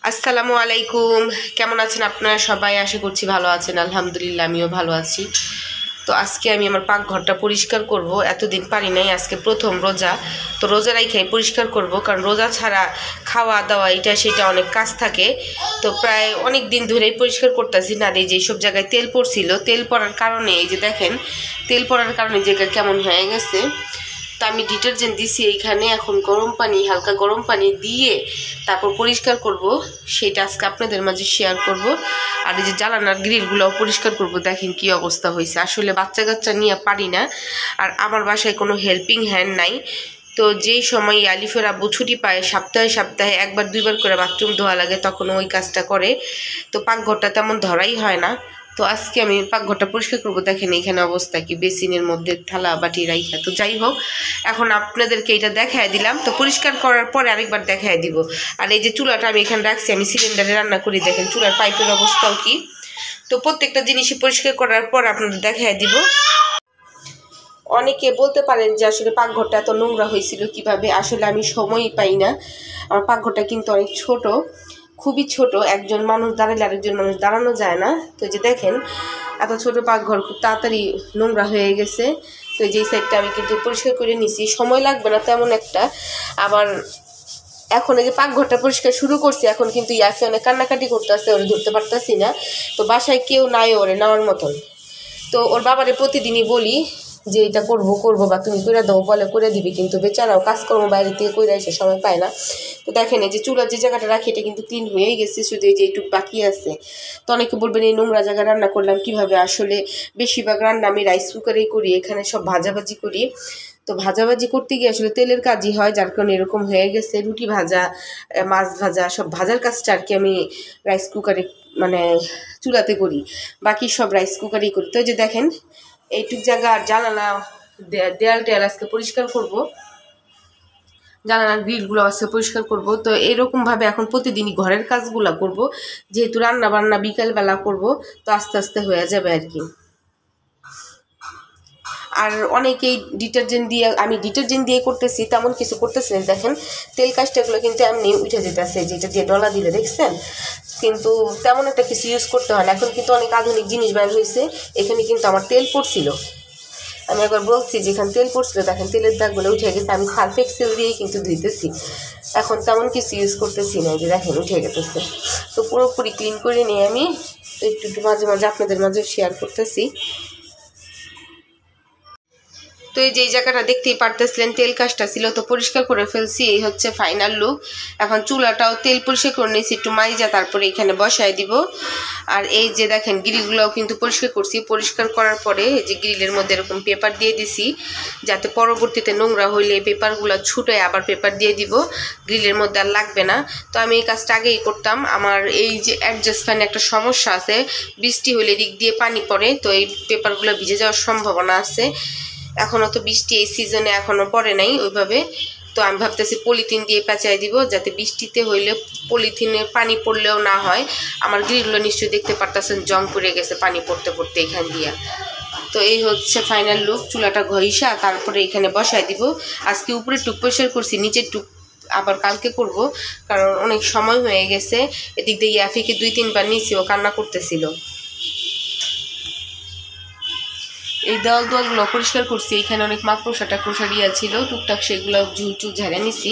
আসসালামু আলাইকুম। কেমন আছেন আপনারা সবাই? আশা করছি ভালো আছেন। আলহামদুলিল্লাহ আমিও ভালো আছি। তো আজকে আমি আমার পাকঘরটা পরিষ্কার করব। এতদিন পারি নাই, আজকে প্রথম রোজা। তো রোজা রাইখাই পরিষ্কার করব, কারণ রোজা ছাড়া খাওয়া দাওয়া এটা সেটা অনেক কাজ থাকে। তো প্রায় অনেক দিন ধরেই পরিষ্কার করতেছি না। এই যে সব জায়গায় তেল পড়ছিল, তেল পড়ার কারণে এই যে দেখেন তেল পড়ার কারণে জায়গা কেমন হয়ে গেছে। তো আমি ডিটারজেন্ট দিছি এইখানে, এখন গরম পানি, হালকা গরম পানি দিয়ে তারপর পরিষ্কার করব। সেটা আজকে আপনাদের মাঝে শেয়ার করব। আর এই যে জানালার গ্রিলগুলোও পরিষ্কার করব। দেখেন কি অবস্থা হয়েছে। আসলে বাচ্চা কাচ্চা নিয়ে পারি না, আর আমার বাসায় কোনো হেল্পিং হ্যান্ড নাই। তো যেই সময় আলিফের আব্বু ছুটি পায়, সপ্তাহে সপ্তাহে একবার দুইবার করে বাথরুম ধোয়া লাগে, তখন ওই কাজটা করে। তো পাকঘরটা তেমন ধরাই হয় না। তো আজকে আমি পাকঘরটা পরিষ্কার করবো। দেখেন এখানে অবস্থা কি, বেসিনের মধ্যে থালা বাটি রাইখা। তো যাই হোক, এখন আপনাদেরকে এটা দেখায় দিলাম। তো পরিষ্কার করার পরে আরেকবার দেখায় দিব। আর এই যে চুলাটা আমি এখানে রাখছি, আমি সিলিন্ডারে রান্না করি। দেখেন চুলার পাইপের অবস্থাও কি। তো প্রত্যেকটা জিনিসই পরিষ্কার করার পর আপনাদের দেখায় দিব। অনেকে বলতে পারেন যে আসলে পাকঘরটা এত নোংরা হয়েছিল কিভাবে। আসলে আমি সময়ই পাই না। আমার পাকঘরটা কিন্তু অনেক ছোট, খুবই ছোট। একজন মানুষ দাঁড়ালে আরেকজন মানুষ দাঁড়ানো যায় না। তো যে দেখেন এত ছোট পাকঘর, খুব তাড়াতাড়ি নোংরা হয়ে গেছে। তো যেই সাইডটা আমি কিন্তু পরিষ্কার করে নিছি, সময় লাগবে না তেমন একটা। আবার এখন এই যে পাকঘরটা পরিষ্কার শুরু করছি, এখন কিন্তু ইয়াকে অনেক কান্নাকাটি করতেছে, ওরে ধরতে পারতেছি না। তো বাসায় কেউ নাই ওরে নেওয়ার মতন। তো ওর বাবারে প্রতিদিনই বলি যে এটা করবো করবো, বা তুমি করে দাও, বলে করে দিবি, কিন্তু বেচারাও কাজকর্ম বাইরে থেকে করে এসে সময় পায় না। তো দেখেন এই যে চুলার যে জায়গাটা রাখি এটা কিন্তু ক্লিন হয়েই গেছে, শুধু এই যে একটু বাকি আছে। তো অনেকে বলবেন এই নোংরা জায়গায় রান্না করলাম কিভাবে। আসলে বেশিরভাগ রান্না আমি রাইস কুকারেই করি, এখানে সব ভাজাভাজি করি। তো ভাজাভাজি করতে গিয়ে আসলে তেলের কাজই হয়, যার কারণে এরকম হয়ে গেছে। রুটি ভাজা, মাছ ভাজা, সব ভাজার কাজটা আর কি আমি রাইস কুকারে মানে চুলাতে করি, বাকি সব রাইস কুকারেই করি। তো যে দেখেন এইটুক জায়গা আর জানালা দেয়াল টেয়াল আজকে পরিষ্কার করব, জানালার গ্রিলগুলো আজকে পরিষ্কার করব। তো এরকমভাবে এখন প্রতিদিনই ঘরের কাজগুলো করব, যেহেতু রান্না বান্না বিকালবেলা করব। তো আস্তে আস্তে হয়ে যাবে আর কি। আর অনেকেই আমি ডিটারজেন্ট দিয়ে করতেছি, তেমন কিছু করতেছি না। দেখেন তেল কাজটাগুলো কিন্তু এমনি উঠে যেতেছে, যেটা দিয়ে ডলা দিলে দেখছেন। কিন্তু তেমন একটা কিছু ইউজ করতে হয় না। এখন কিন্তু অনেক আধুনিক জিনিস বের হয়েছে। এখানে কিন্তু আমার তেল পড়ছিল, আমি একবার বলছি যে এখানে তেল পড়ছিল, দেখেন তেলের দাগগুলো উঠে গেছে। আমি সার্ফ এক্সেল দিয়েই কিন্তু ধুইতেছি, এখন তেমন কিছু ইউজ করতেছি না। যে দেখেন উঠে গেতেছে। তো পুরোপুরি ক্লিন করে নিয়ে আমি একটু একটু মাঝে মাঝে আপনাদের মাঝে শেয়ার করতেছি। তো এই যে এই জায়গাটা দেখতেই পারতেছিলেন তেল কাজটা ছিল, তো পরিষ্কার করে ফেলছি। এই হচ্ছে ফাইনাল লুক। এখন চুলাটাও তেল পরিষ্কার করে নিয়েছি একটু মাইজা, তারপরে এখানে বসায় দিব। আর এই যে দেখেন গ্রিলগুলোও কিন্তু পরিষ্কার করছি। পরিষ্কার করার পরে এই যে গ্রিলের মধ্যে এরকম পেপার দিয়ে দিছি, যাতে পরবর্তীতে নোংরা হইলে পেপারগুলো ছুটে আবার পেপার দিয়ে দিব, গ্রিলের মধ্যে আর লাগবে না। তো আমি এই কাজটা আগেই করতাম। আমার এই যে অ্যাডজাস্ট ফ্যানে একটা সমস্যা আছে, বৃষ্টি হলে দিক দিয়ে পানি পড়ে, তো এই পেপারগুলো ভিজে যাওয়ার সম্ভাবনা আছে। এখনও তো বৃষ্টি এই সিজনে এখনও পড়ে নাই ওইভাবে। তো আমি ভাবতেছি পলিথিন দিয়ে পেঁচাই দিব, যাতে বৃষ্টিতে হইলে পলিথিনে পানি পড়লেও না হয়। আমার গ্রিলগুলো নিশ্চয়ই দেখতে পারতেছেন জং পড়ে গেছে পানি পড়তে পড়তে এখান দিয়ে। তো এই হচ্ছে ফাইনাল লুক। চুলাটা ঘষা তারপরে এখানে বসাই দিব। আজকে উপরে টুক পরিষ্কার করছি, নিচের টুক আবার কালকে করব, কারণ অনেক সময় হয়ে গেছে। এদিক দিয়ে ইয়াফিকে 2-3 বার নিছি, ও কান্না করতেছিল। এই দেওয়ালগুলো পরিষ্কার করছি। এখানে অনেক মাকড়সা টাকড়সা ছিল টুকটাক, সেগুলো ঝুল ঝাড়ে নিছি।